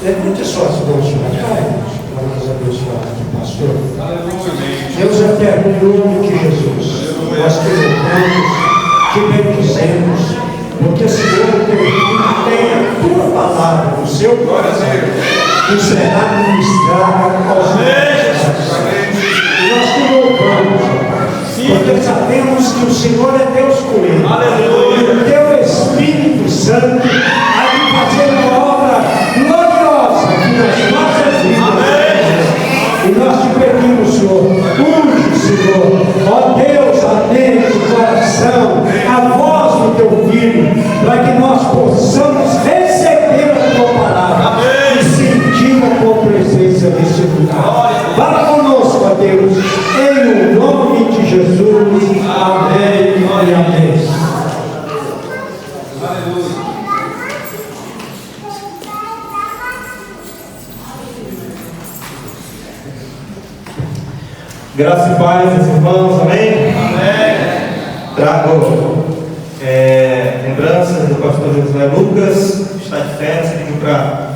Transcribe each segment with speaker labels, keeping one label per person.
Speaker 1: Levante suas mãos para cá, irmãos, para nós abençoar aqui, pastor. Deus eterno, em nome de Jesus, nós te louvamos, te bendizemos, porque Senhor, teu filho tem a tua palavra no seu coração e será ministrada aos nossos. E nós te louvamos, porque sabemos que o Senhor é Deus com ele. Aleluia. E o teu Espírito Santo há de fazer uma obra gloriosa aqui nas nossas vidas. E nós te pedimos, Senhor, unge, Senhor, ó Deus, a mente, o coração, a voz do teu filho, para que nós possamos receber a tua palavra e sentir a tua presença nesse lugar. Fala conosco, ó Deus, em o nome de Jesus. Amém e amém. Aleluia.
Speaker 2: Graça e paz, meus irmãos, amém? Amém. Trago lembranças do pastor José Lucas, que está de férias, pediu para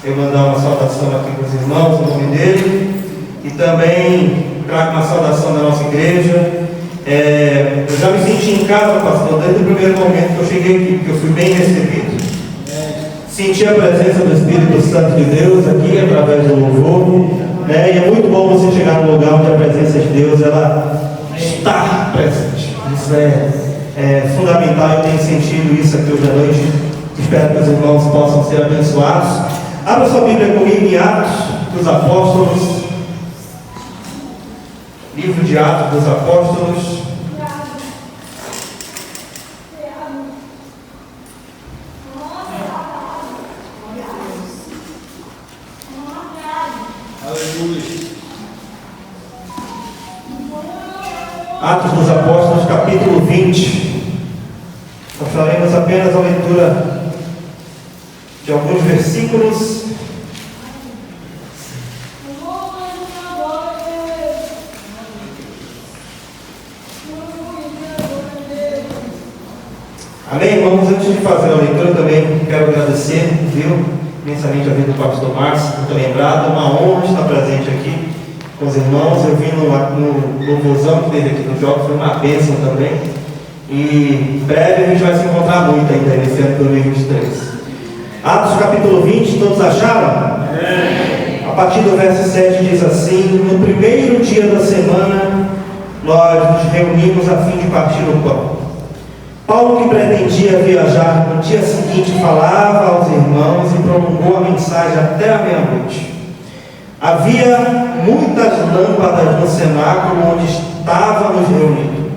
Speaker 2: eu mandar uma saudação aqui para os irmãos, em nome dele, e também trago uma saudação da nossa igreja. Eu já me senti em casa, pastor, desde o primeiro momento que eu cheguei aqui, porque eu fui bem recebido. Senti a presença do Espírito Santo de Deus aqui, através do louvor. E é muito bom você chegar num lugar onde a presença de Deus ela está presente. Isso é fundamental. Eu tenho sentido isso aqui hoje à noite. Espero que os irmãos possam ser abençoados. Abra sua Bíblia comigo em Atos dos Apóstolos. Livro de Atos dos Apóstolos. Atos dos Apóstolos, capítulo 20. Nós faremos apenas a leitura de alguns versículos. Amém, irmãos? Antes de fazer a leitura, também quero agradecer, imensamente a vida do pastor Márcio, muito lembrado. É uma honra estar presente aqui com os irmãos. Eu vim no louvorzão que teve aqui no jogo, foi uma bênção também. E em breve a gente vai se encontrar muito ainda nesse ano de 2023. Atos capítulo 20, todos acharam? A partir do verso 7 diz assim: no primeiro dia da semana, nós nos reunimos a fim de partir o pão. Paulo, que pretendia viajar no dia seguinte, falava aos irmãos e prolongou a mensagem até a meia-noite. Havia muitas lâmpadas no cenáculo onde estávamos reunidos.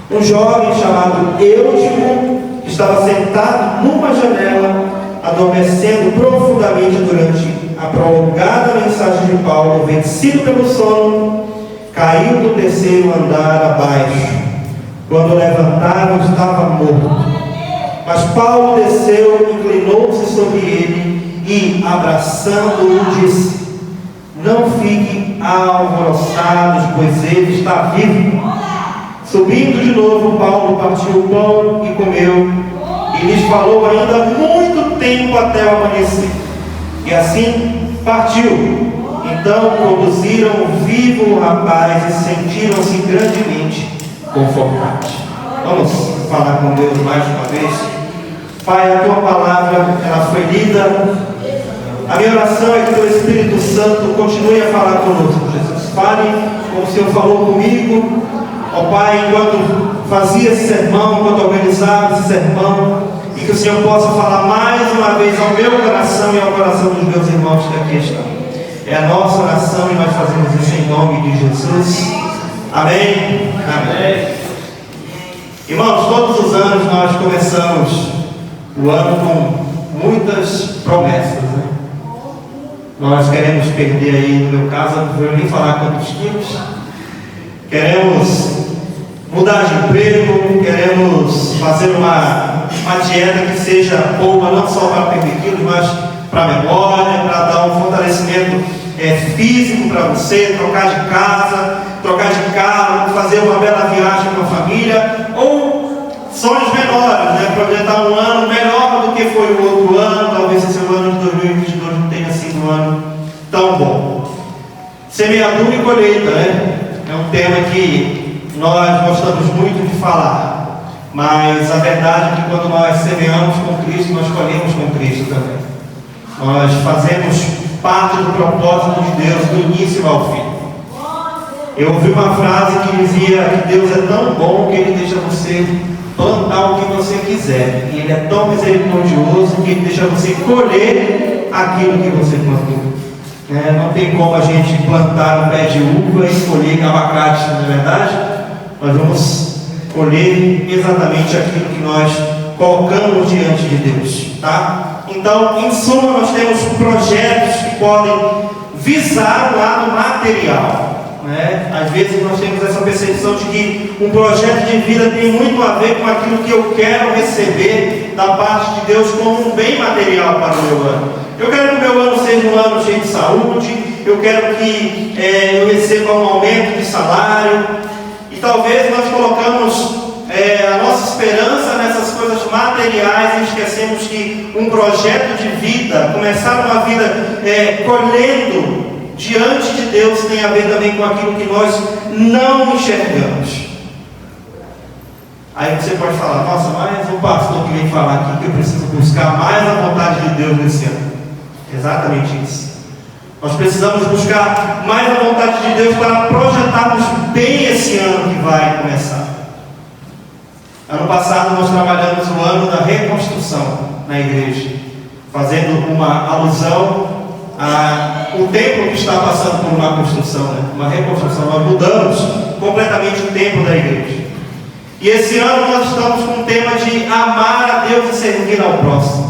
Speaker 2: Um jovem chamado Eutico estava sentado numa janela, adormecendo profundamente durante a prolongada mensagem de Paulo. Vencido pelo sono, caiu do terceiro andar abaixo. Quando levantaram, estava morto. Mas Paulo desceu, inclinou-se sobre ele e, abraçando-o, disse: não fiquem alvoroçados, pois ele está vivo. Subindo de novo, Paulo partiu o pão e comeu, e lhes falou ainda muito tempo até o amanhecer. E assim partiu. Então conduziram vivo o rapaz e sentiram-se grandemente confortados. Vamos falar com Deus mais uma vez. Pai, a tua palavra, ela foi lida. A minha oração é que o Espírito Santo continue a falar conosco, Jesus. Fale como o Senhor falou comigo, ó Pai, enquanto fazia esse sermão, enquanto organizava esse sermão, e que o Senhor possa falar mais uma vez ao meu coração e ao coração dos meus irmãos que aqui estão. É a nossa oração e nós fazemos isso em nome de Jesus. Amém? Amém. Irmãos, todos os anos nós começamos o ano com muitas promessas, né? Nós queremos perder aí, no meu caso, não vou nem falar quantos quilos. Queremos mudar de emprego, queremos fazer uma dieta que seja boa, não só para perder quilos, mas para a memória, para dar um fortalecimento físico para você, trocar de casa, trocar de carro, fazer uma bela viagem com a família, ou sonhos menores, né? Projetar um ano melhor do que foi o outro ano, talvez esse ano de Semeadura e colheita, né? É um tema que nós gostamos muito de falar, mas a verdade é que quando nós semeamos com Cristo, nós colhemos com Cristo também. Nós fazemos parte do propósito de Deus do início ao fim. Eu ouvi uma frase que dizia que Deus é tão bom que Ele deixa você plantar o que você quiser, e Ele é tão misericordioso que Ele deixa você colher aquilo que você plantou. Não tem como a gente plantar um pé de uva e colher abacate, não é verdade? Nós vamos colher exatamente aquilo que nós colocamos diante de Deus, tá? Então, em suma, nós temos projetos que podem visar o lado material, né? Às vezes nós temos essa percepção de que um projeto de vida tem muito a ver com aquilo que eu quero receber da parte de Deus como um bem material para o meu ano. Eu quero que o meu ano seja um ano cheio de saúde, eu quero que eu receba um aumento de salário, e talvez nós colocamos a nossa esperança nessas coisas materiais e esquecemos que um projeto de vida, começar uma vida colhendo diante de Deus, tem a ver também com aquilo que nós não enxergamos. Aí você pode falar: nossa, mas o pastor que vem falar aqui que eu preciso buscar mais a vontade de Deus nesse ano. Exatamente isso. Nós precisamos buscar mais a vontade de Deus para projetarmos bem esse ano que vai começar. Ano passado nós trabalhamos o ano da reconstrução na igreja, fazendo uma alusão ao templo que está passando por uma construção, né? Uma reconstrução. Nós mudamos completamente o templo da igreja. E esse ano nós estamos com o tema de amar a Deus e servir ao próximo.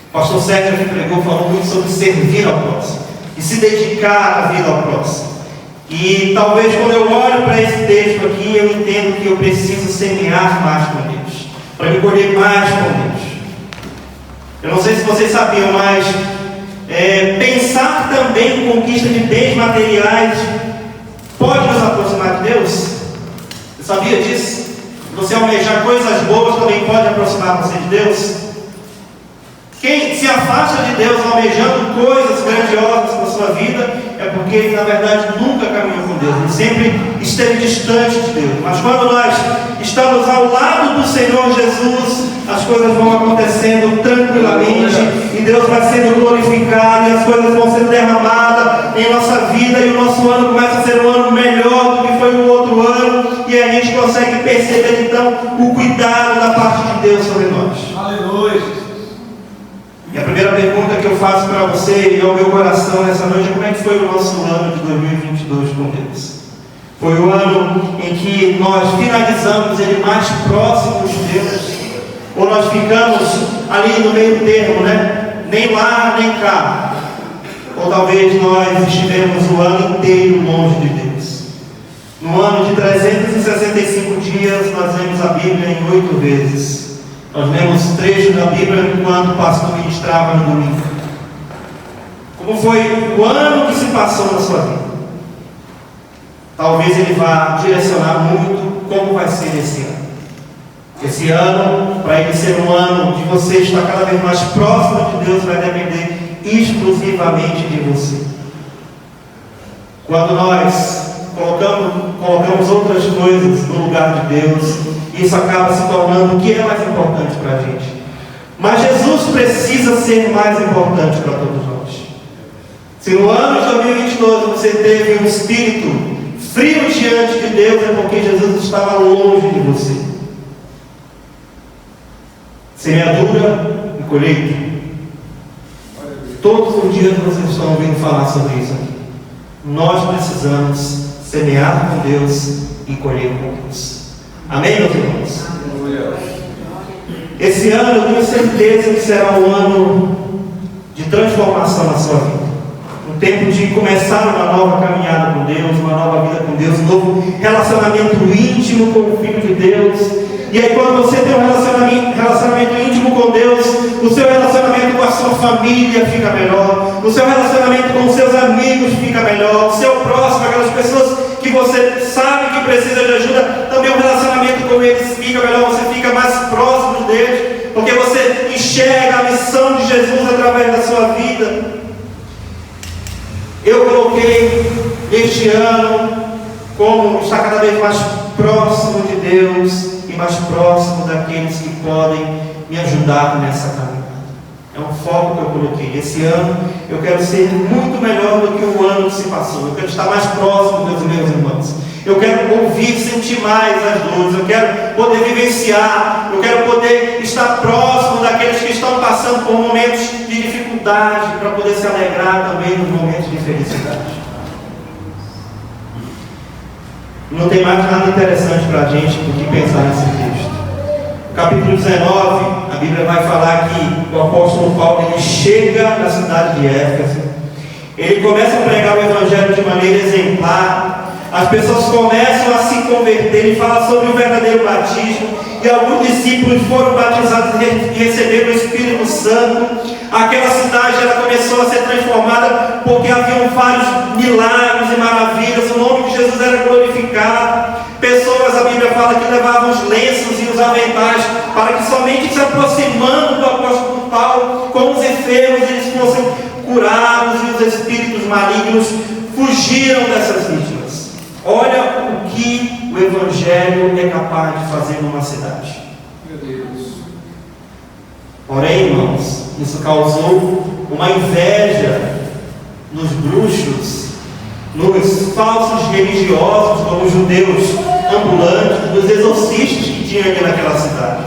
Speaker 2: O pastor Sérgio que pregou falou muito sobre servir ao próximo e se dedicar a vida ao próximo. E talvez quando eu olho para esse texto aqui, eu entendo que eu preciso semear mais com Deus, para me colher mais com Deus. Eu não sei se vocês sabiam, mas pensar também em conquista de bens materiais pode nos aproximar de Deus. Você sabia disso? Você almejar coisas boas também pode aproximar você de Deus. Quem se afasta de Deus almejando coisas grandiosas na sua vida é porque ele, na verdade, nunca caminhou com Deus. Ele sempre esteve distante de Deus. Mas quando nós estamos ao lado do Senhor Jesus, as coisas vão acontecendo tranquilamente e Deus vai sendo glorificado e as coisas vão sendo derramadas em nossa vida e o nosso ano começa a ser um ano melhor do que foi o outro ano e a gente consegue perceber então o cuidado da parte de Deus sobre nós.
Speaker 3: Aleluia!
Speaker 2: E a primeira pergunta que eu faço para você e ao meu coração nessa noite é: como é que foi o nosso ano de 2022 com Deus? Foi o ano em que nós finalizamos ele mais próximos de Deus? Ou nós ficamos ali no meio termo, né? Nem lá, nem cá. Ou talvez nós estivemos o ano inteiro longe de Deus. No ano de 365 dias, nós lemos a Bíblia em 8 vezes. Nós lemos trechos da Bíblia enquanto o pastor ministrava no domingo. Como foi o ano que se passou na sua vida? Talvez ele vá direcionar muito como vai ser esse ano. Esse ano, para ele ser um ano de você estar cada vez mais próximo de Deus, vai depender exclusivamente de você. Quando nós colocamos outras coisas no lugar de Deus, isso acaba se tornando o que é mais importante para a gente. Mas Jesus precisa ser mais importante para todos nós. Se no ano de 2022 você teve um espírito frio diante de Deus, é porque Jesus estava longe de você. Semeadura e colheita. Todos os dias vocês estão ouvindo falar sobre isso aqui. Nós precisamos semear com Deus e colher com Deus. Amém, meus irmãos? Esse ano eu tenho certeza que será um ano de transformação na sua vida. Um tempo de começar uma nova caminhada com Deus, uma nova vida com Deus, um novo relacionamento íntimo com o Filho de Deus. E aí quando você tem um relacionamento íntimo com Deus, o seu relacionamento com a sua família fica melhor, o seu relacionamento com os seus amigos fica melhor, o seu próximo, aquelas pessoas que você sabe que precisa de ajuda, também o relacionamento com eles fica melhor, você fica mais próximo deles, porque você enxerga a missão de Jesus através da sua vida. Eu coloquei este ano como estar cada vez mais próximo de Deus e mais próximo daqueles que podem me ajudar nessa caminhada. É um foco que eu coloquei. Esse ano eu quero ser muito melhor do que o ano que se passou. Eu quero estar mais próximo dos meus irmãos. Eu quero ouvir, sentir mais as dores. Eu quero poder vivenciar. Eu quero poder estar próximo daqueles que estão passando por momentos de dificuldade, para poder se alegrar também nos momentos de felicidade. Não tem mais nada interessante para a gente do que pensar nesse texto. Capítulo 19, a Bíblia vai falar que o apóstolo Paulo ele chega na cidade de Éfeso. Ele começa a pregar o Evangelho de maneira exemplar. As pessoas começam a se converter. Ele fala sobre o verdadeiro batismo. E alguns discípulos foram batizados e receberam o Espírito Santo. Aquela cidade ela começou a ser transformada porque haviam vários milagres e maravilhas. O nome de Jesus era glorificado. Pessoas, a Bíblia fala que levavam os lenços e os aventais para que somente se aproximando do apóstolo Paulo, com os enfermos, eles fossem curados e os espíritos malignos fugiram dessas vítimas. Olha o que o Evangelho é capaz de fazer numa cidade.
Speaker 3: Meu Deus.
Speaker 2: Porém, irmãos, isso causou uma inveja nos bruxos, nos falsos religiosos, como os judeus ambulantes, dos exorcistas que tinha ali naquela cidade.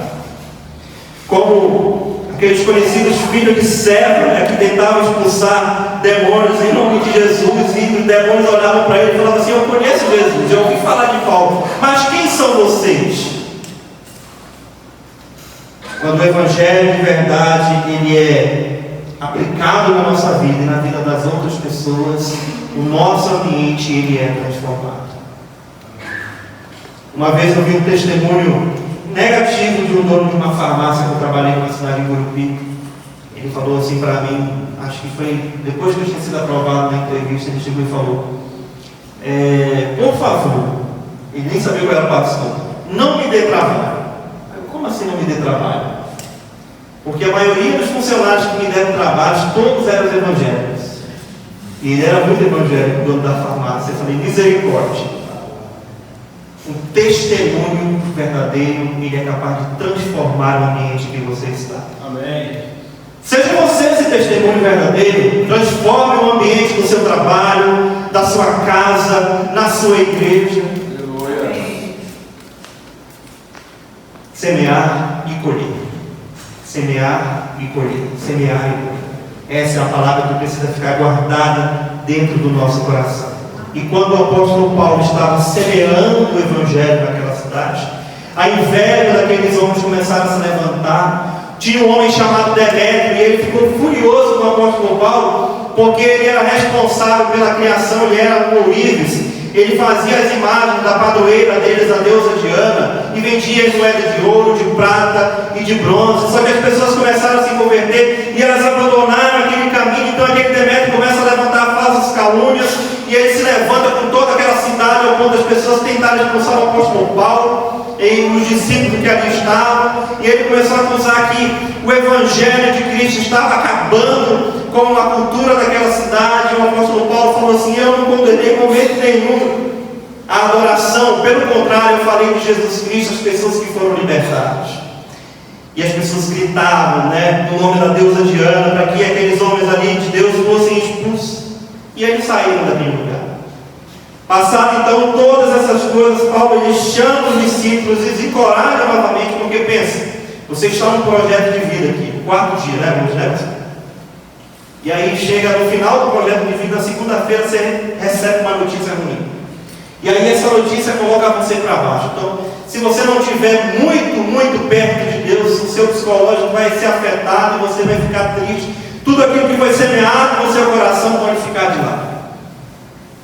Speaker 2: Como aqueles conhecidos filhos de Seva, que tentavam expulsar demônios em nome de Jesus, e os demônios olhavam para ele e falavam assim: eu conheço Jesus, eu ouvi falar de Paulo, mas quem são vocês? Quando o Evangelho de verdade ele é aplicado na nossa vida e na vida das outras pessoas, o nosso ambiente ele é transformado. Uma vez eu vi um testemunho negativo de um dono de uma farmácia que eu trabalhei na cidade de Gurupi. Ele falou assim para mim, acho que foi depois que eu tinha sido aprovado na entrevista, ele chegou e falou: por favor, ele nem sabia qual era o pastor, não me dê trabalho. Como assim não me dê trabalho? Porque a maioria dos funcionários que me deram trabalho, todos eram evangélicos. E ele era muito evangélico, dono da farmácia. Eu falei: misericórdia. Um testemunho verdadeiro, ele é capaz de transformar o ambiente que você está.
Speaker 3: Amém.
Speaker 2: Seja você esse testemunho verdadeiro, transforme o ambiente do seu trabalho, da sua casa, na sua igreja.
Speaker 3: Aleluia.
Speaker 2: Semear e colher. Semear e colher. Semear e colher. Essa é a palavra que precisa ficar guardada dentro do nosso coração. E quando o apóstolo Paulo estava semeando o Evangelho naquela cidade, a inveja daqueles homens começaram a se levantar. Tinha um homem chamado Demétrio e ele ficou furioso com o apóstolo Paulo, porque ele era responsável pela criação, ele era um ourives. Ele fazia as imagens da padroeira deles, a deusa Diana, e vendia moedas de ouro, de prata e de bronze. Só que as pessoas começaram a se converter e elas abandonaram aquele caminho. Então aquele Demétrio começa a levantar falsas calúnias, e ele se levanta com toda aquela cidade, ao ponto das pessoas tentarem expulsar o apóstolo Paulo e os discípulos que ali estavam. E ele começou a acusar que o Evangelho de Cristo estava acabando com a cultura daquela cidade. O apóstolo Paulo falou assim: eu não condenei em momento nenhum a adoração, pelo contrário, eu falei de Jesus Cristo, as pessoas que foram libertadas. E as pessoas gritavam, no nome da deusa Diana, para que aqueles homens ali de Deus fossem expulsos. E eles saíram daquele lugar. Passado então todas essas coisas, Paulo ele chama os discípulos e os encoraja novamente, porque pensa, vocês estão num projeto de vida aqui, o 4º dia, né? E aí chega no final do projeto de vida, na segunda-feira você recebe uma notícia ruim. E aí essa notícia coloca você para baixo. Então, se você não estiver muito perto de Deus, o seu psicológico vai ser afetado e você vai ficar triste. Tudo aquilo que foi semeado no seu coração pode ficar de lado.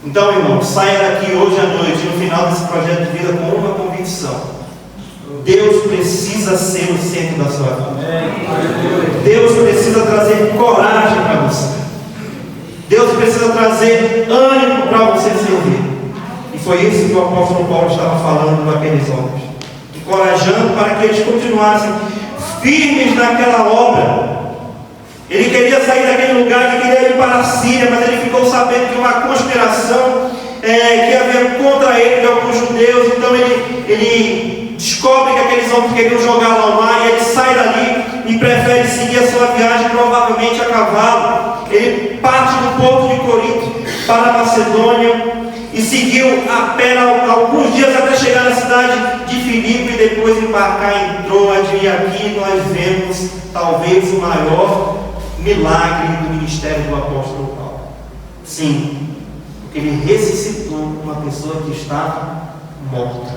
Speaker 2: Então, irmão, saia daqui hoje à noite, no final desse projeto de vida, com uma convicção: Deus precisa ser o centro da sua vida. Deus precisa trazer coragem para você. Deus precisa trazer ânimo para você servir. E foi isso que o apóstolo Paulo estava falando naqueles homens, encorajando para que eles continuassem firmes naquela obra. Ele queria sair daquele lugar, ele queria ir para a Síria, mas ele ficou sabendo de uma conspiração que havia contra ele, de alguns judeus. Então ele descobre que aqueles homens queriam jogá-lo ao mar, e ele sai dali e prefere seguir a sua viagem, provavelmente a cavalo. Ele parte do porto de Corinto para a Macedônia e seguiu a pé alguns dias até chegar na cidade de Filipe e depois embarcar em Troade. E aqui nós vemos talvez o maior milagre do ministério do apóstolo Paulo. Sim, porque ele ressuscitou uma pessoa que estava morta.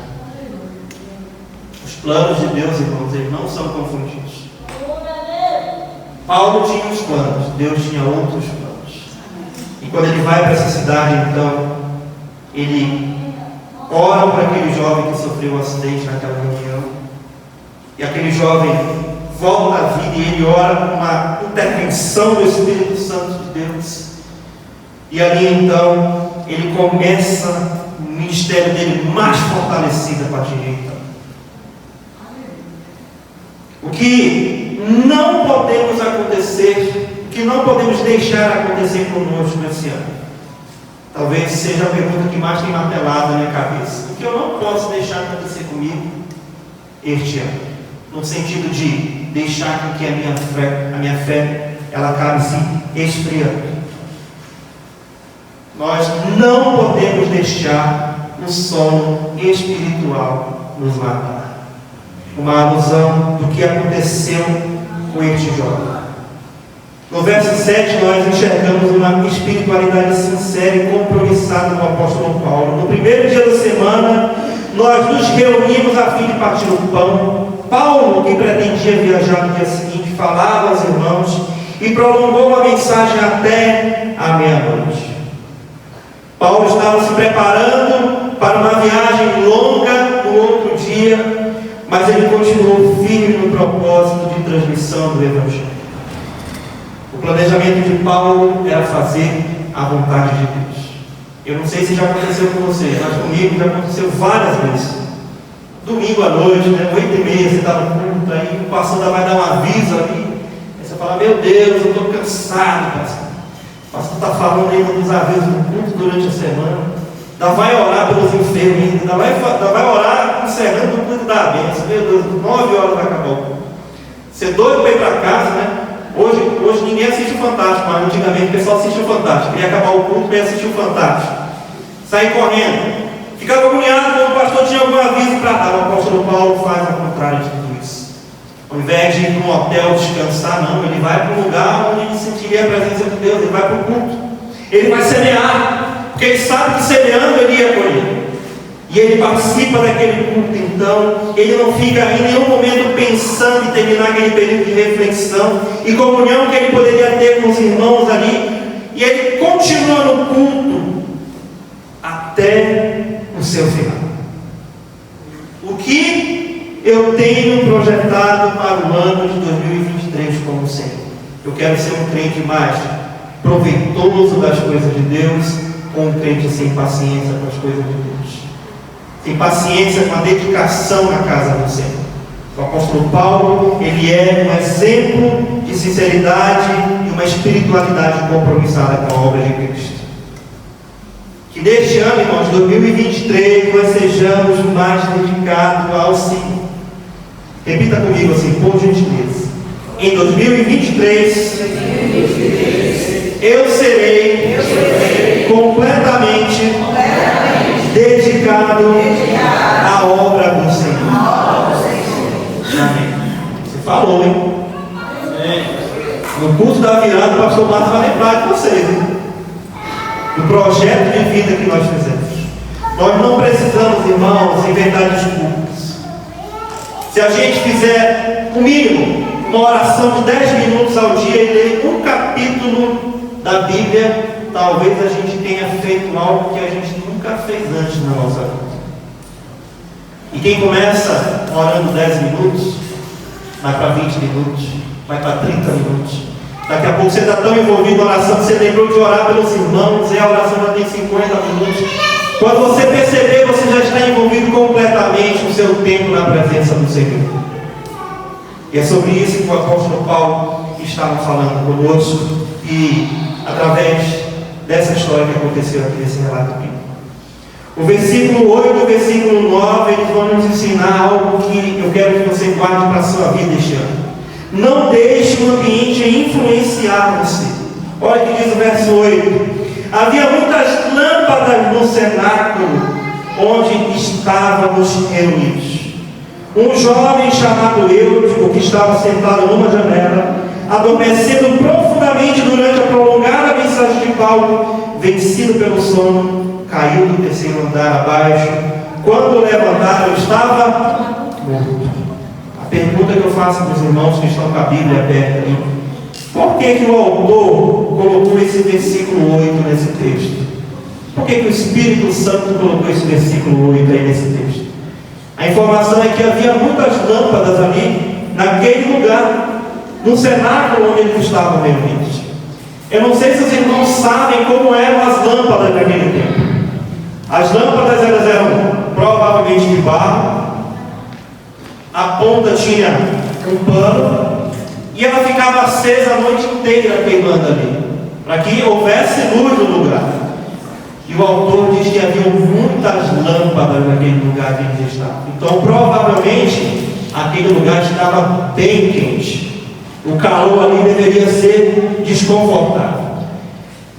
Speaker 2: Os planos de Deus, irmãos, eles não são confundidos. Paulo tinha uns planos, Deus tinha outros planos. E quando ele vai para essa cidade, então, ele ora para aquele jovem que sofreu um acidente naquela reunião. E aquele jovem volta à vida, e ele ora por uma intervenção do Espírito Santo de Deus. E ali então ele começa o ministério dele mais fortalecido a partir de então. O que não podemos acontecer, o que não podemos deixar acontecer conosco nesse ano, talvez seja a pergunta que mais tem martelado na minha cabeça. O que eu não posso deixar acontecer comigo este ano? No sentido de deixar com que a minha fé ela acabe se esfriando. Nós não podemos deixar o sono espiritual nos matar. Uma alusão do que aconteceu com este jovem. No verso 7 nós enxergamos uma espiritualidade sincera e compromissada do apóstolo Paulo. No primeiro dia da semana nós nos reunimos a fim de partir o pão. Paulo, que pretendia viajar no dia seguinte, falava aos irmãos e prolongou a mensagem até a meia-noite. Paulo estava se preparando para uma viagem longa no outro dia, mas ele continuou firme no propósito de transmissão do Evangelho. O planejamento de Paulo era fazer a vontade de Deus. Eu não sei se já aconteceu com você, mas comigo já aconteceu várias vezes. Domingo à noite, 8h30, você está no culto, aí o pastor ainda vai dar um aviso ali. Aí você fala, meu Deus, eu estou cansado, pastor. O pastor está falando ainda dos avisos do culto durante a semana. Ainda vai orar pelos enfermos ainda, ainda vai orar encerrando o culto da bênção. Meu Deus, 9 horas vai acabar o culto. Você é doido para ir para casa, né? Hoje ninguém assiste o Fantástico, mas antigamente o pessoal assistia o Fantástico. Queria acabar o culto e assistir o Fantástico. Sair correndo. Ficava agoniado quando o pastor tinha algum aviso para dar. O apóstolo Paulo faz ao contrário de tudo isso. Ao invés de ir para um hotel descansar, não, ele vai para um lugar onde ele sentiria a presença de Deus, ele vai para o culto. Ele vai semear, porque ele sabe que semeando ele ia colher. E ele participa daquele culto, então, ele não fica em nenhum momento pensando em terminar aquele período de reflexão e comunhão que ele poderia ter com os irmãos ali. E ele continua no culto até o seu final. O que eu tenho projetado para o ano de 2023 como Senhor? Eu quero ser um crente mais proveitoso das coisas de Deus, ou um crente sem paciência com as coisas de Deus? Sem paciência com a dedicação na casa do Senhor. O apóstolo Paulo, ele é um exemplo de sinceridade e uma espiritualidade compromissada com a obra de Cristo. Que neste ano, irmãos, 2023, nós sejamos mais dedicados ao Senhor. Repita comigo assim, por gentileza. Em 2023, eu serei completamente dedicado à obra do Senhor. Amém. Você falou, hein? No curso da virada, o pastor Márcio vai lembrar de vocês, hein? Do projeto de vida que nós fizemos. Nós não precisamos, irmãos, inventar desculpas. Se a gente fizer, o mínimo, uma oração de 10 minutos ao dia e ler um capítulo da Bíblia, talvez a gente tenha feito algo que a gente nunca fez antes na nossa vida. E quem começa orando 10 minutos, vai para 20 minutos, vai para 30 minutos. Daqui a pouco você está tão envolvido na oração que você lembrou de orar pelos irmãos, e a oração já tem 50 minutos. Quando você perceber, você já está envolvido completamente no seu tempo na presença do Senhor. E é sobre isso que o apóstolo Paulo está estavam falando conosco e através dessa história que aconteceu aqui nesse relato bíblico. O versículo 8 e o versículo 9, eles vão nos ensinar algo que eu quero que você guarde para a sua vida este ano. Não deixe o ambiente influenciar você. Olha o que diz o verso 8. Havia muitas lâmpadas no cenáculo onde estávamos reunidos. Um jovem chamado Eutico, que estava sentado numa janela, adormecendo profundamente durante a prolongada mensagem de Paulo, vencido pelo sono, caiu do terceiro andar abaixo. Quando levantaram, estava morto. A pergunta que eu faço para os irmãos que estão com a Bíblia aberta aí: por que o autor colocou esse versículo 8 nesse texto? Por que o Espírito Santo colocou esse versículo 8 aí nesse texto? A informação é que havia muitas lâmpadas ali, naquele lugar, no cenáculo onde eles estavam reunidos. Eu não sei se os irmãos sabem como eram as lâmpadas naquele tempo. As lâmpadas elas eram provavelmente de barro, a ponta tinha um pano e ela ficava acesa a noite inteira queimando ali, para que houvesse luz no lugar. E o autor diz que havia muitas lâmpadas naquele lugar que eles estavam. Então provavelmente aquele lugar estava bem quente. O calor ali deveria ser desconfortável.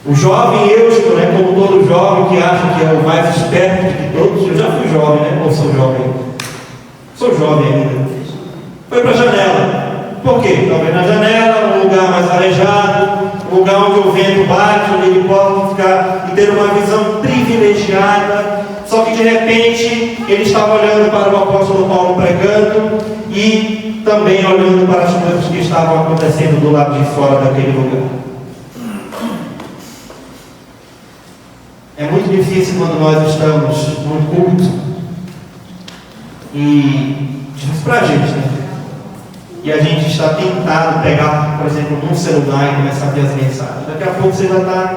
Speaker 2: O jovem Eutico, como todo jovem que acha que é o mais esperto de todos, eu já fui jovem, ou sou jovem? Sou jovem ainda. Foi para a janela. Por quê? Talvez na janela, um lugar mais arejado, um lugar onde o vento bate, onde ele pode ficar e ter uma visão privilegiada. Só que de repente ele estava olhando para o apóstolo Paulo pregando e também olhando para as coisas que estavam acontecendo do lado de fora daquele lugar. É muito difícil quando nós estamos num culto e difícil para a gente, e a gente está tentado pegar, por exemplo, num celular e começar a ver as mensagens. Daqui a pouco você já está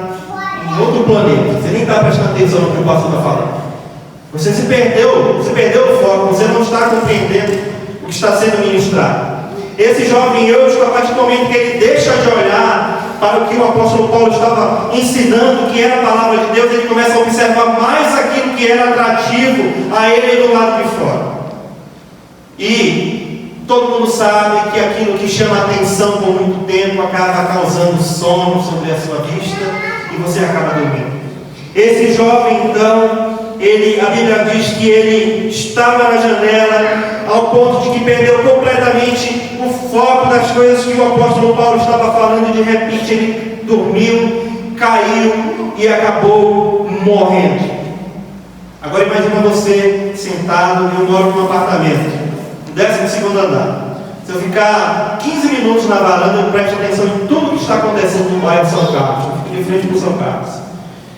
Speaker 2: em outro planeta, você nem está prestando atenção no que o pastor está falando. Você perdeu o foco, você não está compreendendo o que está sendo ministrado. Esse jovem Eutico, a partir do momento que ele deixa de olhar para o que o apóstolo Paulo estava ensinando, que era a palavra de Deus, ele começa a observar mais aquilo que era atrativo a ele do lado de fora. E todo mundo sabe que aquilo que chama a atenção por muito tempo acaba causando sono sobre a sua vista e você acaba dormindo. Esse jovem, então, a Bíblia diz que ele estava na janela ao ponto de que perdeu completamente o foco das coisas que o apóstolo Paulo estava falando, e de repente ele dormiu, caiu e acabou morrendo. Agora imagina você sentado, eu moro num apartamento, no 12º andar. Se eu ficar 15 minutos na varanda, eu presto atenção em tudo que está acontecendo no bairro de São Carlos. Eu fico de frente para o São Carlos.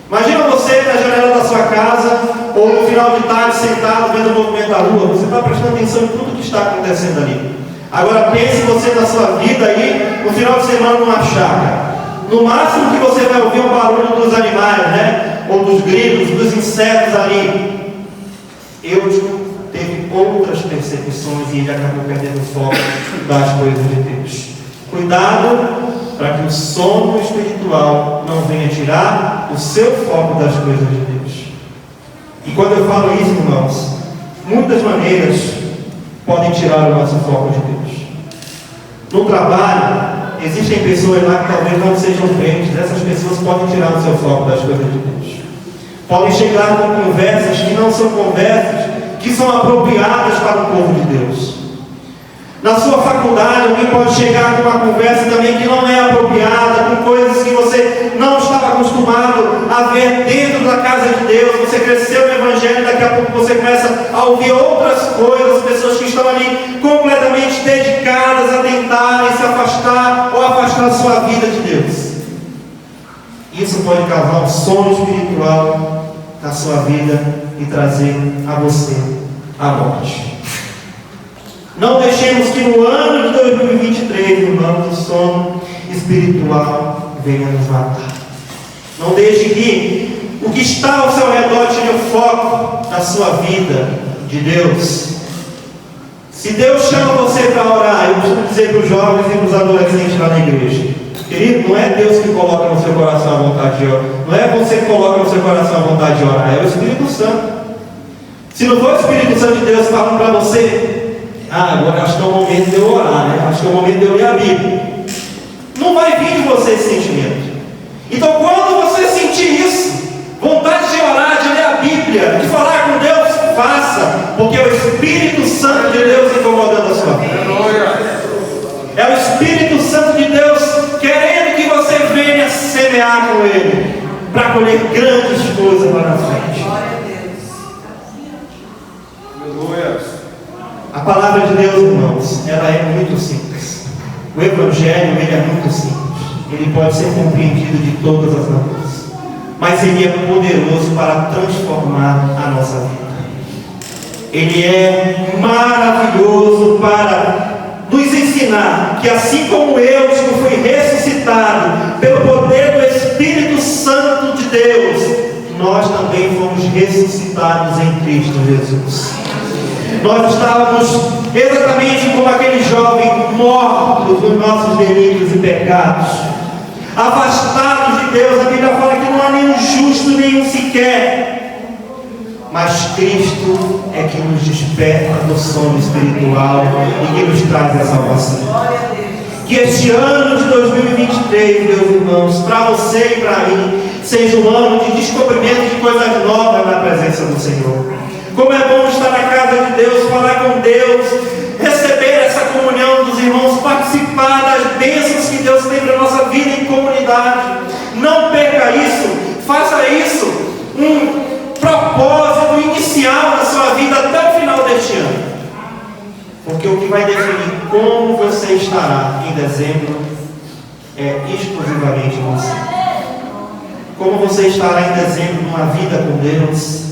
Speaker 2: Imagina você na janela da sua casa, ou no final de tarde, sentado, vendo o movimento da rua. Você está prestando atenção em tudo que está acontecendo ali. Agora pense você na sua vida aí, no final de semana numa chácara. No máximo que você vai ouvir o barulho dos animais, ou dos grilos, dos insetos ali. Eutico teve outras percepções e ele acabou perdendo o foco das coisas de Deus. Cuidado para que o sono espiritual não venha tirar o seu foco das coisas de Deus. E quando eu falo isso, irmãos, muitas maneiras podem tirar o nosso foco de Deus. No trabalho, existem pessoas lá que talvez não sejam crentes. Essas pessoas podem tirar o seu foco das coisas de Deus. Podem chegar com conversas que não são conversas que são apropriadas para o povo de Deus. Na sua faculdade, alguém pode chegar com uma conversa também que não é apropriada, com coisas que você não estava acostumado a ver dentro da casa de Deus. Você cresceu no Evangelho, daqui a pouco você começa a ouvir outras coisas, pessoas que estão ali completamente dedicadas a tentarem se afastar ou afastar a sua vida de Deus. Isso pode causar um sono espiritual na sua vida e trazer a você a morte. Não deixemos que no ano de 2023, irmãos, o sono espiritual venha nos matar. Não deixe que o que está ao seu redor tire o foco da sua vida de Deus. Se Deus chama você para orar, eu costumo dizer para os jovens e para os adolescentes lá na igreja: querido, não é Deus que coloca no seu coração a vontade de orar, não é você que coloca no seu coração a vontade de orar, é o Espírito Santo. Se não for o Espírito Santo de Deus falando para você: agora acho que é o momento de eu orar, né? Acho que é o momento de eu ler a Bíblia, não vai vir de você esse sentimento. Então, quando você sentir isso, vontade de orar, de ler a Bíblia, de falar com Deus, faça, porque é o Espírito Santo de Deus incomodando a sua vida. É o Espírito Santo de Deus querendo que você venha semear com Ele, para colher grandes coisas lá na frente. A palavra de Deus, irmãos, ela é muito simples. O Evangelho, ele é muito simples. Ele pode ser compreendido de todas as maneiras, mas ele é poderoso para transformar a nossa vida. Ele é maravilhoso para nos ensinar que, assim como eu fui ressuscitado pelo poder do Espírito Santo de Deus, nós também fomos ressuscitados em Cristo Jesus. Nós estávamos exatamente como aquele jovem, mortos nos nossos delitos e pecados, afastados de Deus. A Bíblia fala que não há nenhum justo, nenhum sequer, mas Cristo é que nos desperta do sono espiritual e que nos traz a salvação. Que este ano de 2023, meus irmãos, para você e para mim, seja um ano de descobrimento de coisas novas na presença do Senhor. Como é bom estar na casa de Deus, falar com Deus, receber essa comunhão dos irmãos, participar das bênçãos que Deus tem para a nossa vida em comunidade. Não perca isso, faça isso um propósito inicial na sua vida até o final deste ano. Porque o que vai definir como você estará em dezembro é exclusivamente você. Como você estará em dezembro numa vida com Deus,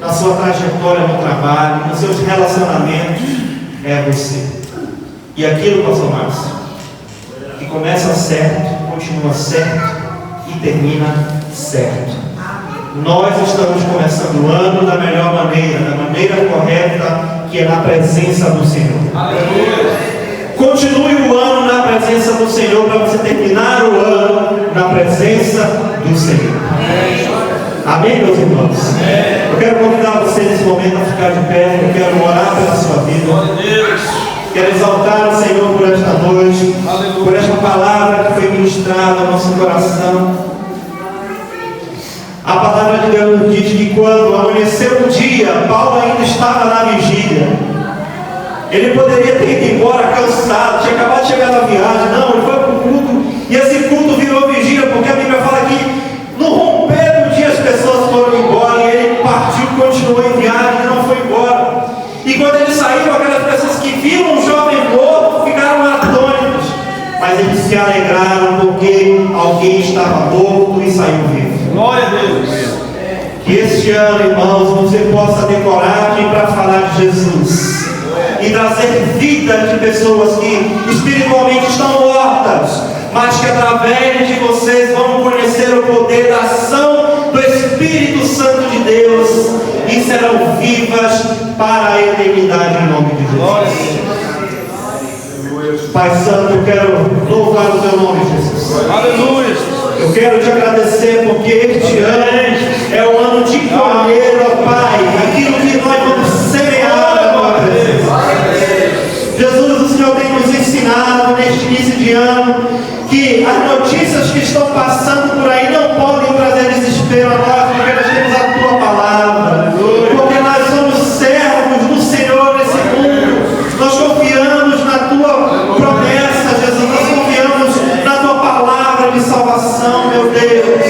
Speaker 2: na sua trajetória no trabalho, nos seus relacionamentos, é você. E aquilo, pastor Márcio, que começa certo, continua certo e termina certo. Nós estamos começando o ano da melhor maneira, da maneira correta, que é na presença do Senhor. Aleluia. Continue o ano na presença do Senhor, para você terminar o ano na presença do Senhor. Amém, meus irmãos? Eu quero convidar você nesse momento a ficar de pé. Eu quero orar pela sua vida. Quero exaltar o Senhor por esta noite, por esta palavra que foi ministrada ao nosso coração. A palavra de Deus nos diz que quando amanheceu o dia, Paulo ainda estava na vigília. Ele poderia ter ido embora cansado, tinha acabado de chegar na viagem. Não, ele foi para o culto, e esse culto virou vigília, porque a Bíblia fala que no romper do dia as pessoas foram embora, e ele partiu, continuou em viagem e não foi embora. E quando ele saiu, aquelas pessoas que viram um jovem morto ficaram atônitos, mas eles se alegraram porque alguém estava morto e saiu vivo.
Speaker 3: Glória a Deus.
Speaker 2: Que este ano, irmãos, você possa ter coragem para falar de Jesus e trazer vida de pessoas que espiritualmente estão mortas, mas que através de vocês vão conhecer o poder da ação do Espírito Santo de Deus e serão vivas para a eternidade em nome de Jesus. Pai Santo, eu quero louvar o teu nome, Jesus.
Speaker 3: Aleluia.
Speaker 2: Eu quero te agradecer porque este ano é o ano de colher, ó Pai, aquilo que nós vamos semear na tua presença. Jesus, o Senhor tem nos ensinado neste início de ano que as notícias que estão passando por aí não podem trazer desespero a nós, porque nós temos a tua palavra, porque nós somos servos do Senhor nesse mundo. Nós confiamos na tua promessa, Jesus, nós confiamos na tua palavra de salvação, meu Deus.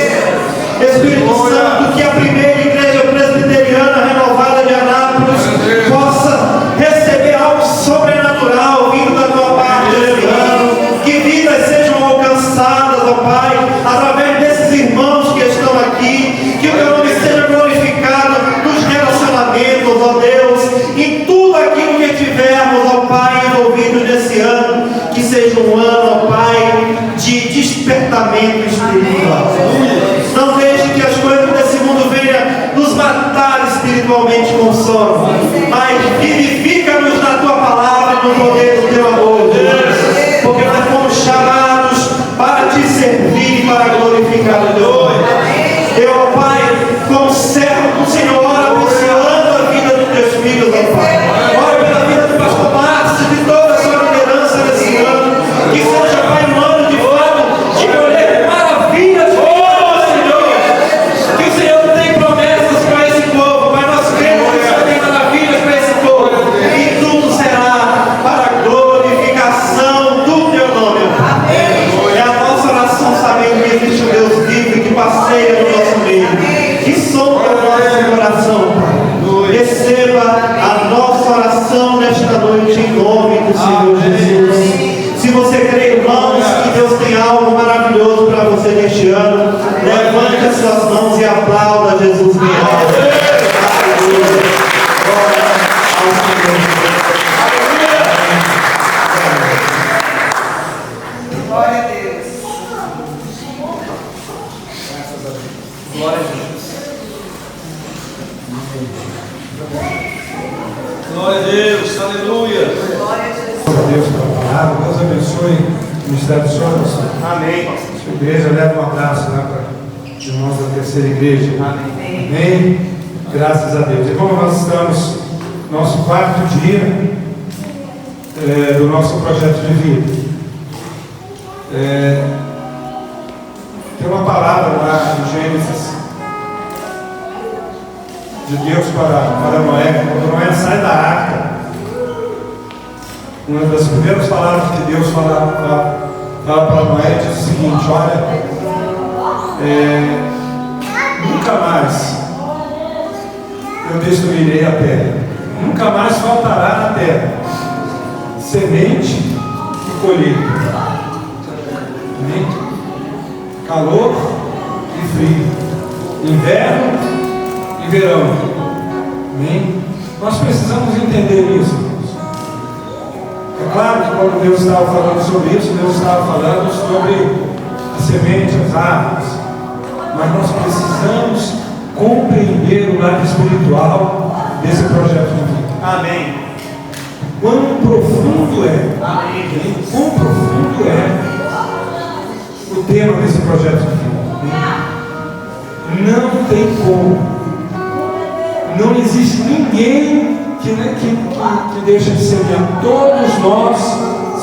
Speaker 2: Espírito Santo, que a primeira igreja presbiteriana renovada de Anápolis possa receber algo sobrenatural vindo da tua parte esse ano, que vidas sejam alcançadas, ó Pai, através desses irmãos que estão aqui, que o teu nome seja glorificado nos relacionamentos, ó Deus, em tudo aquilo que tivermos, ó Pai, envolvido nesse ano, que seja um ano, ó Pai, de despertamento espiritual. Não deixe que as coisas desse mundo venham nos matar espiritualmente com sono, mas vivifica-nos na tua palavra poder do teu amor, Deus. Porque nós fomos chamados para te servir e para glorificar o teu nome. Eu, Pai, como servo do Senhor, abençoando a vida dos teus filhos, ó Pai. Ora pela vida do pastor Márcio e de toda a sua liderança nesse ano. Que seja, Pai, um ano de fato de colher maravilhas, Senhor. Que o Senhor tem promessas para esse povo, Pai. Nós cremos que o Senhor tem maravilhas para esse povo. E tudo será para a glorificação do teu nome. É a nossa oração, sabendo que existe um Deus vivo que passeia no nosso meio. Que sonda o nosso coração, Pai. Receba a nossa oração nesta noite em nome do Senhor Jesus. Se você crê, irmãos, que Deus tem algo maravilhoso para você neste ano, levante as suas mãos e aplauda Jesus bem alto. Aleluia. Glória ao Senhor.
Speaker 4: Glória a Deus.
Speaker 3: Glória a Deus. Glória a Deus. Aleluia.
Speaker 4: Glória a Jesus.
Speaker 1: Deus pela palavra. Deus abençoe o ministério do Senhor.
Speaker 2: Amém.
Speaker 1: Sua igreja, leva um abraço lá para os irmãos da terceira igreja.
Speaker 2: Amém.
Speaker 1: Amém. Graças a Deus. E como nós estamos no nosso quarto dia do nosso projeto de vida. Tem uma palavra lá em Gênesis de Deus para Noé, quando Noé sai da arca. Uma das primeiras palavras que Deus fala para Noé diz o seguinte: olha, nunca mais eu destruirei a terra, nunca mais faltará na terra semente e colheita. Amém? Calor e frio, inverno e verão. Amém? Nós precisamos entender isso, irmãos. É claro que quando Deus estava falando sobre isso, Deus estava falando sobre a semente, as árvores. Mas nós precisamos compreender o lado espiritual desse projeto de vida.
Speaker 2: Amém.
Speaker 1: Quão profundo é,
Speaker 2: Amém.
Speaker 1: quão profundo é o tema desse projeto de vida. Não tem como. Não existe ninguém que deixa de semear. Todos nós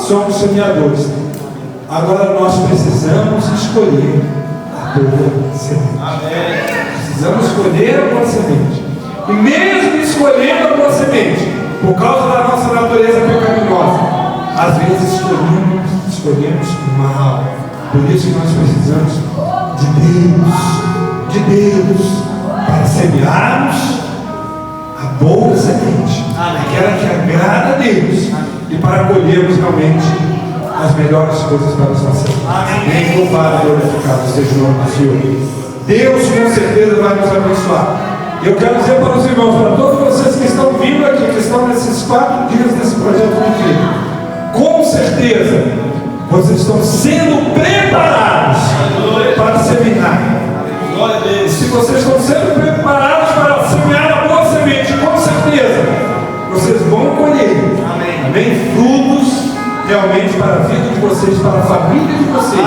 Speaker 1: somos semeadores. Agora nós precisamos escolher a boa semente.
Speaker 3: Amém.
Speaker 1: Precisamos escolher a boa semente. E mesmo escolhendo a boa semente, por causa da nossa natureza pecaminosa, às vezes escolhemos mal. Por isso que nós precisamos de Deus, para semearmos a boa semente, aquela que agrada a Deus, e para colhermos realmente as melhores coisas para os nossos vidas. Amém. Louvado e glorificado seja o nome do Senhor. Deus com certeza vai nos abençoar. Eu quero dizer para os irmãos, para todos vocês que estão vindo aqui, que estão nesses 4 dias desse projeto de vida, com certeza vocês estão sendo preparados para semear.
Speaker 3: Glória a Deus.
Speaker 1: Se vocês estão sendo preparados para semear a boa semente, com certeza vocês vão colher.
Speaker 2: Amém.
Speaker 1: Amém? Frutos realmente para a vida de vocês, para a família de vocês,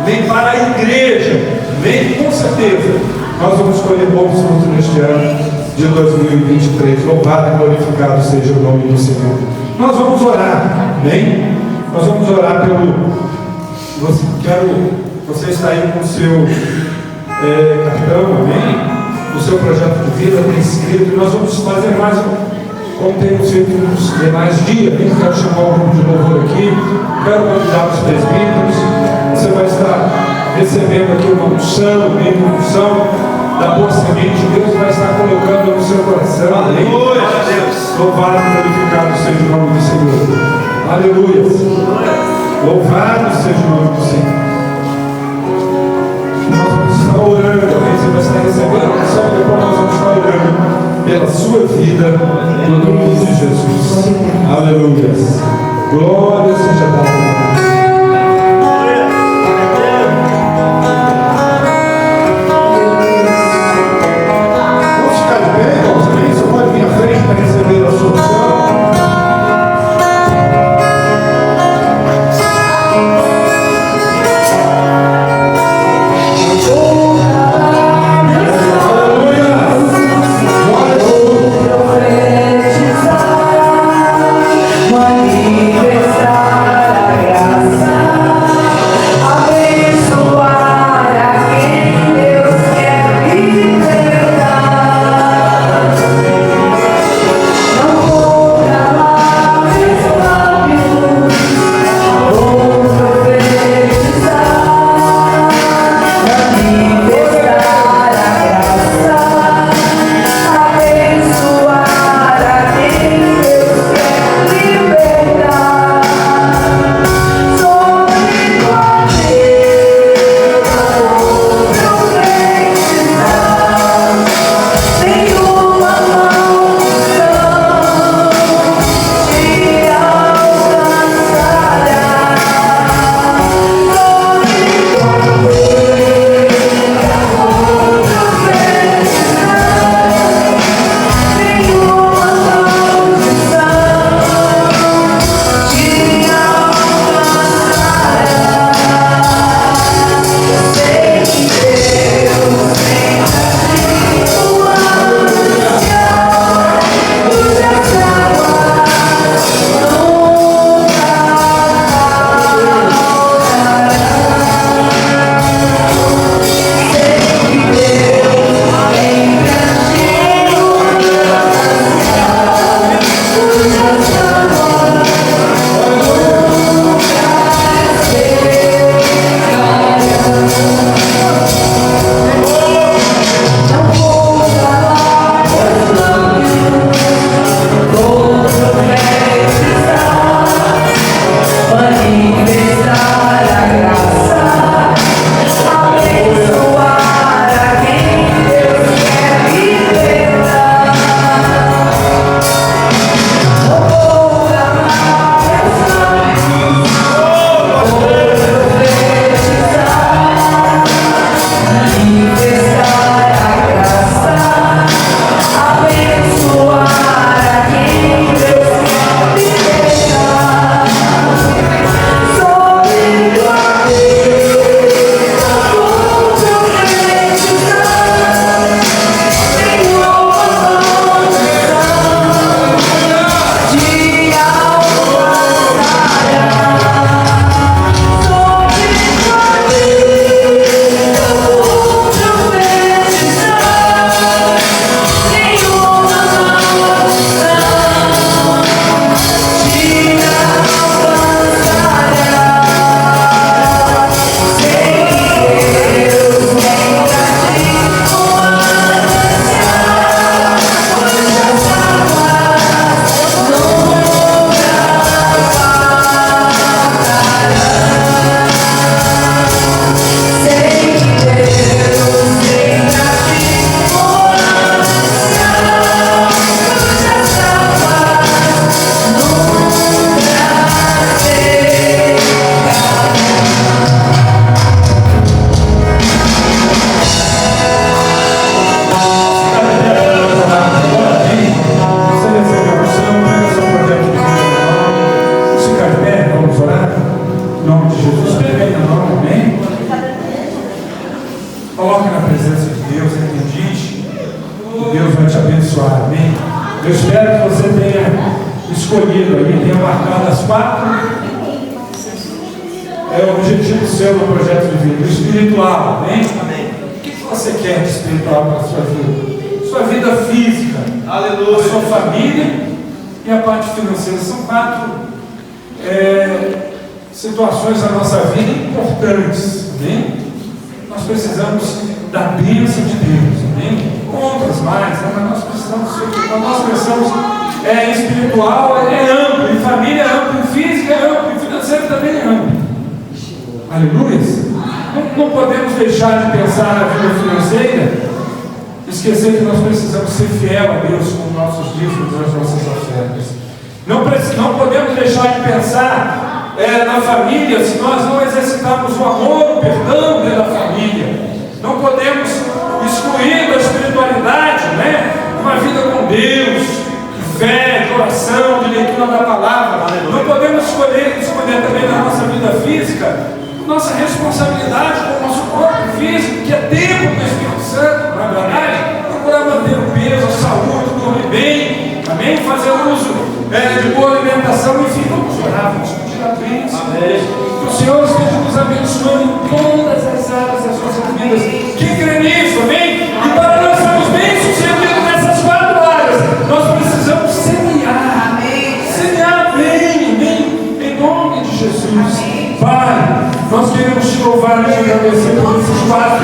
Speaker 1: vem para a igreja, vem com certeza. Nós vamos colher bons frutos neste ano de 2023. Louvado e glorificado seja o nome do Senhor. Nós vamos orar, amém? Nós vamos orar pelo. Você está aí com o seu cartão, amém? O seu projeto de vida tem escrito. E nós vamos fazer mais, como temos feito nos demais dias. Eu quero chamar o grupo de louvor aqui. Quero convidar os presbíteros. Você vai estar recebendo aqui uma unção, uma unção da boa semente. Deus vai estar colocando no seu coração. Amém?
Speaker 2: Glória a Deus.
Speaker 1: Louvado e glorificado seja o nome do Senhor. Aleluia. Louvado seja o nome do Senhor. Nós vamos estar orando, amém? Você vai estar recebendo a unção, depois nós vamos estar orando pela sua vida, no nome de Jesus. Aleluia. Glória seja dada. Para receber a sua unção.
Speaker 5: Coloque na presença de Deus, acredite, que Deus vai te abençoar, amém? Eu espero que você tenha escolhido aí, tenha marcado as 4 objetivos seu no projeto de vida. O espiritual, amém? O que você quer de espiritual para a sua vida? Sua vida física,
Speaker 3: Aleluia.
Speaker 5: a sua família e a parte financeira. São 4 situações da nossa vida importantes, amém? Nós precisamos da bênção de Deus, amém? Outras mais, né? Mas nós precisamos, quando nós pensamos espiritual, é amplo, em família é amplo, em física é amplo, em financeiro também é amplo. Aleluia! Não podemos deixar de pensar na vida financeira, esquecer que nós precisamos ser fiel a Deus com nossos dízimos e as nossas ofertas. Não podemos deixar de pensar na família se nós não exercitarmos o amor, o perdão dentro da família. Não podemos excluir da espiritualidade, né, uma vida com Deus, de fé, de oração, de leitura da palavra. Não podemos escolher também na nossa vida física nossa responsabilidade com o nosso corpo físico, que é templo do Espírito Santo, na verdade, procurar manter o peso, a saúde, dormir bem, amém? Fazer uso de boa alimentação, enfim, vamos orar, vamos pedir a bênção. Que o Senhor esteja nos abençoando em todas as áreas das nossas vidas. Quem crê nisso, amém? E para nós sermos bem-sucedidos nessas 4 áreas, nós precisamos semear. Semear bem, amém? Em nome de Jesus. Pai, nós queremos te louvar e te agradecer por esses 4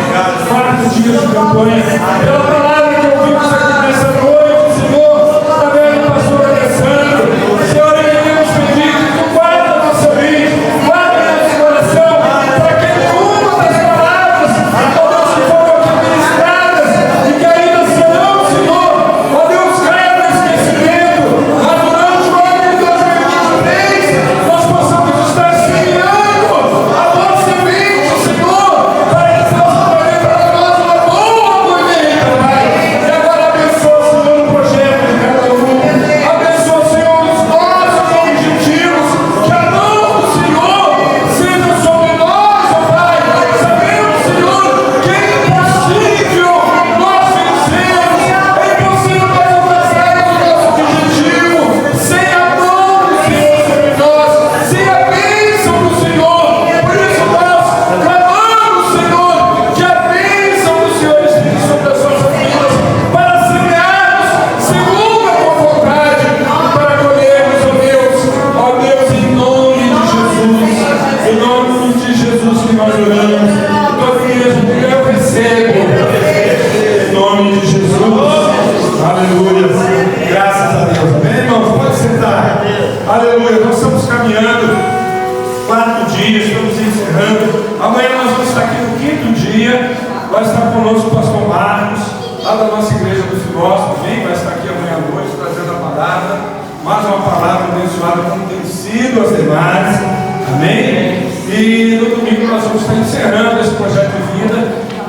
Speaker 5: dias de campanha, pela palavra que ouvimos aqui nessa noite, Senhor, através do pastor Alessandro. Senhor, queremos pedir que tu guarda a nossa mente, guarda nosso coração, para que nenhuma das palavras, ó Deus, que foram aqui ministradas e que ainda serão, Senhor, ó Deus, caia no esquecimento, mas durante o ano de 2023, nós possamos estar semeando a nossa mente, Senhor, para que possa trazer para nós uma boa colheita, Pai. E agora abençoa, Senhor, o projeto de cada um. Abençoa, Senhor, os nossos objetivos. Que a mão do Senhor seja sobre nós, ó Pai. Sabemos, Senhor, que é impossível nós vencermos. É impossível nós alcançarmos o nosso objetivo sem a mão do Senhor sobre nós, sem a bênção do Senhor. Por isso nós clamamos, Senhor, que a bênção do Senhor esteja sobre as nossas vidas, para semearmos segundo a tua vontade e para colhermos, ó Deus, em nome de Jesus. Em nome de Jesus que nós oramos. Toda igreja que eu recebo, em nome de Jesus. Aleluia. Graças a Deus. Amém, irmãos? Pode sentar. Aleluia. Nós estamos caminhando 4 dias, estamos encerrando. Amanhã nós vamos estar aqui no 5º dia. Vai estar conosco o pastor Marcos, lá da nossa igreja do Filósofo. Vem, vai estar aqui amanhã à noite, trazendo a palavra. Mais uma palavra abençoada como tem sido as demais. Amém? E no domingo nós vamos estar encerrando esse projeto de vida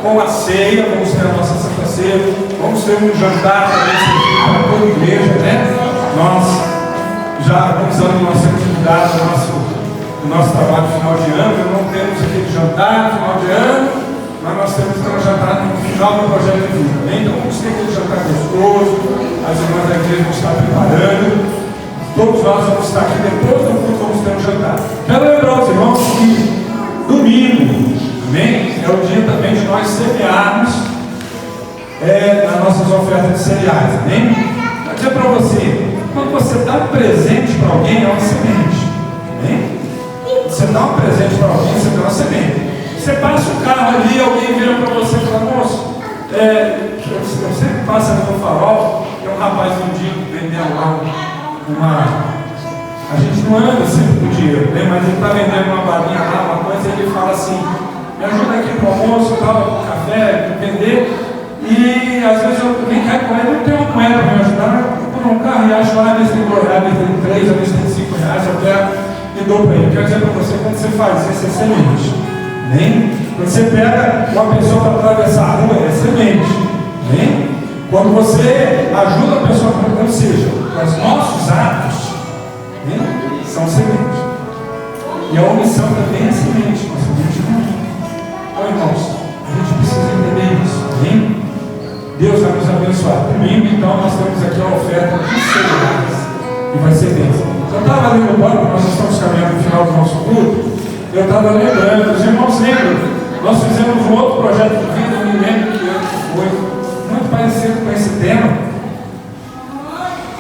Speaker 5: com a ceia. Vamos ter a nossa Santa Ceia. Vamos ter um jantar também para toda a igreja, né? Nós já usando nossa atividade do nosso trabalho no final de ano. Não temos aquele jantar no final de ano, mas nós temos que ter um jantar no final do projeto de vida, né? Então vamos ter aquele jantar gostoso. As irmãs da igreja vão estar preparando. Todos nós vamos estar aqui depois do culto, vamos ter um jantar. Quero lembrar os irmãos que domingo, amém? É o dia também de nós semearmos nas nossas ofertas de cereais, amém? Vou dizer para você, quando você dá um presente para alguém, é uma semente, amém? Você dá um presente para alguém, você dá uma semente. Você passa o carro ali, alguém vira para você e fala, moço, eu sempre passo ali no farol, tem um rapaz vendido, vendendo lá a gente não anda sempre com dinheiro, né? Mas ele está vendendo uma balinha lá, uma coisa, e ele fala assim, me ajuda aqui para o almoço, tal, café, vender. E às vezes eu nem caio com ele, não tenho uma moeda para me ajudar, eu vou no carro e acho lá, às vezes tem 2 reais, às vezes tem 3, às vezes tem 5 reais, eu pego e dou para ele. Quero dizer para você, quando você faz isso, é semente. Nem? Quando você pega uma pessoa para atravessar a rua, é semente. Nem? Quando você ajuda a pessoa, ou seja, os nossos atos, né, são sementes. E a omissão também é semente, mas a semente não é. Então, irmãos, a gente precisa entender abençoado. Domingo, então, nós temos aqui a oferta de cereais. E vai ser bênção. Eu estava ali no banco, nós estamos caminhando no final do nosso culto. Eu estava lembrando, os irmãos lembram, nós fizemos um outro projeto de vida, eu me lembro que ano que foi, muito parecido com esse tema,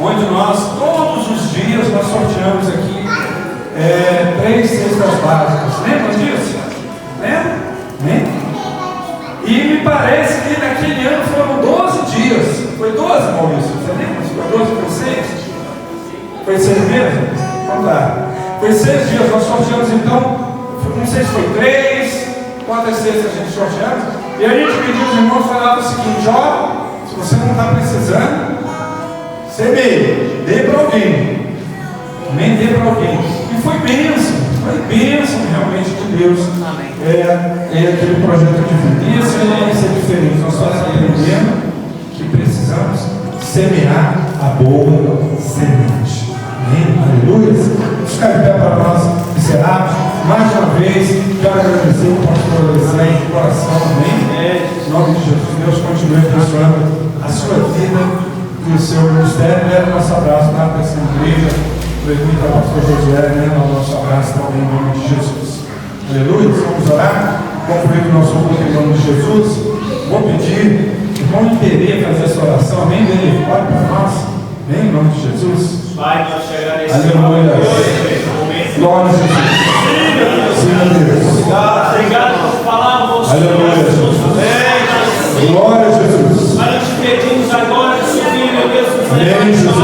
Speaker 5: onde nós, todos os dias, nós sorteamos aqui 3 cestas básicas. Lembra disso? Lembra? Lembra? E me parece que naquele ano foram 12 dias. Foi 12, Maurício? Você lembra? Foi 12, foi 6? Foi 6 mesmo? Então tá. Foi 6 dias, nós sorteamos então, não sei se foi 3, quantas cestas a gente sorteamos. E a gente pediu os irmãos, falava o seguinte: ó, se você não está precisando, semeie, dê para alguém. Nem dê para alguém. E foi bênção realmente de Deus. Aquele projeto de vida. E esse vai ser diferente. Nós estamos aprendendo que precisamos semear a boa semente. Amém? Aleluia. Vamos ficar de pé para nós encerrarmos. Mais uma vez, quero agradecer o pastor Alessandro de coração. Amém? Em nome de Jesus, Deus continue abençoando a sua vida e o seu ministério. Leve nosso abraço lá para essa igreja. Transmita ao pastor Josué, né? O nosso abraço também em nome de Jesus. Aleluia. Vamos orar. Concluindo o nosso culto em nome de Jesus. Vou pedir, irmão Interê, fazer essa oração. Amém? Dele, ore para nós. Amém? Em nome de Jesus.
Speaker 3: Pai, nós te agradecemos.
Speaker 5: Aleluia. Glória a Jesus. Sim, Deus.
Speaker 3: Obrigado por falar,
Speaker 5: Aleluia, Jesus.
Speaker 3: Amém.
Speaker 5: Glória a Jesus.
Speaker 3: Nós te pedimos agora, subir, meu Deus,
Speaker 5: Amém, Jesus.